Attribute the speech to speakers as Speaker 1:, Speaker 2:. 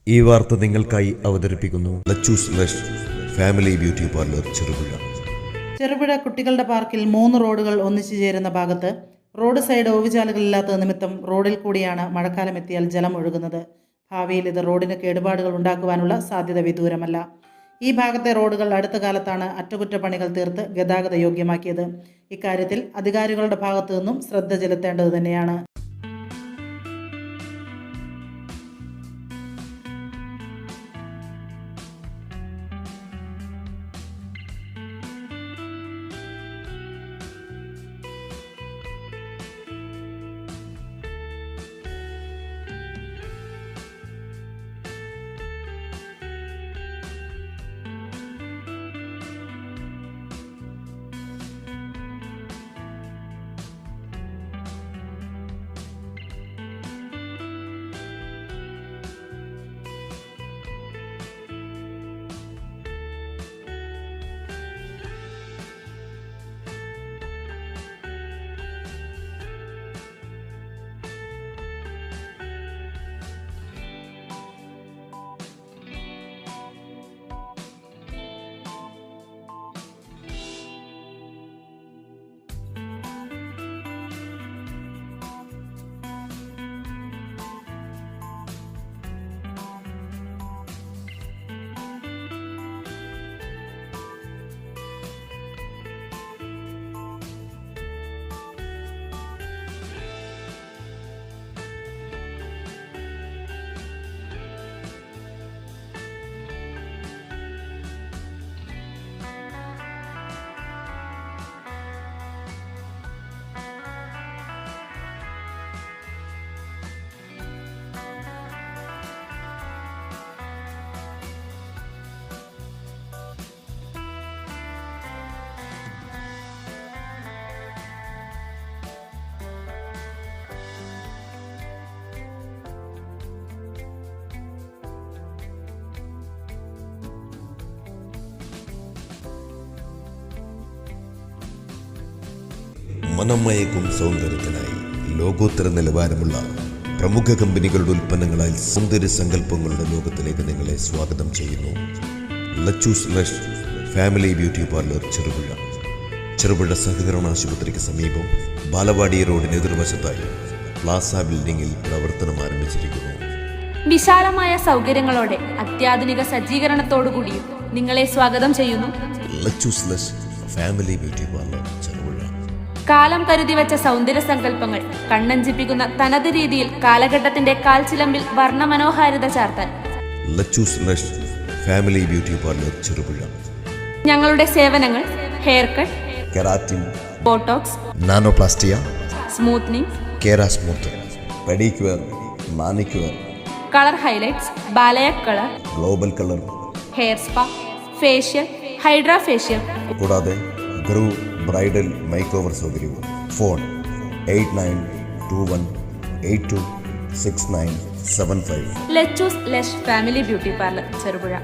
Speaker 1: ഈ വാർത്ത നിങ്ങൾക്കായി അവതരിപ്പിക്കുന്നു Lachus lush family beauty parlour Cherupuzha.
Speaker 2: Cherupuzha കുട്ടികളുടെ പാർക്കിൽ 3 റോഡുകൾ ഒന്നിച്ചു ചേരുന്ന ഭാഗത്ത് റോഡ് സൈഡ് ഓവുചാലുകളില്ലാത്ത നിമിത്തം റോഡിൽ കൂടിയാണ് മഴക്കാലം എത്തിയാൽ ജലം ഒഴുകുന്നത്. ഭാവിയിൽ ഇത് റോഡിന് കേടുപാടുകൾ ഉണ്ടാക്കുവാനുള്ള സാധ്യത വിദൂരമല്ല. ഈ ഭാഗത്തെ റോഡുകൾ അടുത്ത കാലത്താണ് അറ്റകുറ്റപ്പണികൾ തീർത്ത് ഗതാഗത യോഗ്യമാക്കിയത്. ഇക്കാര്യത്തിൽ അധികാരികളുടെ ഭാഗത്തു നിന്നും ശ്രദ്ധ ചെലുത്തേണ്ടത് തന്നെയാണ്.
Speaker 1: മനമയക്കും സൗന്ദര്യത്തിനായി ലോകോത്തര നിലവാരമുള്ള പ്രമുഖ കമ്പനികളുടെ ഉൽപ്പന്നങ്ങളാൽ സൗന്ദര്യ സങ്കല്പങ്ങളുടെ ലോകത്തിലേക്ക് നിങ്ങളെ സ്വാഗതം ചെയ്യുന്നു. Lachus lush family beauty parlour Cherupuzha. Cherupuzha സഹകരണ ആശുപത്രിക്ക് സമീപം ബാലവാടി റോഡിന് എതിർവശത്തായി പ്ലാസ ബിൽഡിംഗിൽ പ്രവർത്തനം ആരംഭിച്ചിരിക്കുന്നു.
Speaker 3: വിശാലമായ സൗകര്യങ്ങളോടെ അത്യാധുനിക സജ്ജീകരണത്തോടുകൂടിയും നിങ്ങളെ സ്വാഗതം ചെയ്യുന്നു.
Speaker 1: Lachus lush family beauty parlour Cherupuzha.
Speaker 3: കാലം കരുതി വെച്ച സൗന്ദര്യ സങ്കല്പങ്ങൾ കണ്ണഞ്ചിപ്പിക്കുന്ന തനത് രീതിയിൽ കാലഘട്ടത്തിന്റെ കാൽച്ചിലമ്പിൽ വർണ്ണമനോഹാരിത ചാർത്താൻ
Speaker 1: Lachus lush family beauty parlour Cherupuzha.
Speaker 3: ഞങ്ങളുടെ സേവനങ്ങൾ hair cut,
Speaker 1: keratin,
Speaker 3: botox,
Speaker 1: nanoplastia,
Speaker 3: smoothening,
Speaker 1: kerasmooth, pedicure, manicure,
Speaker 3: colour highlights, balayage colour,
Speaker 1: global colour,
Speaker 3: hair spa, facial, hydra facial,
Speaker 1: കൂടാതെ ഗ്രൂ ബ്രൈഡൽ മേക്ക് ഓവർ സൗകര്യവും. Phone 8921826975.
Speaker 3: Lachus lush family beauty parlour Cherupuzha.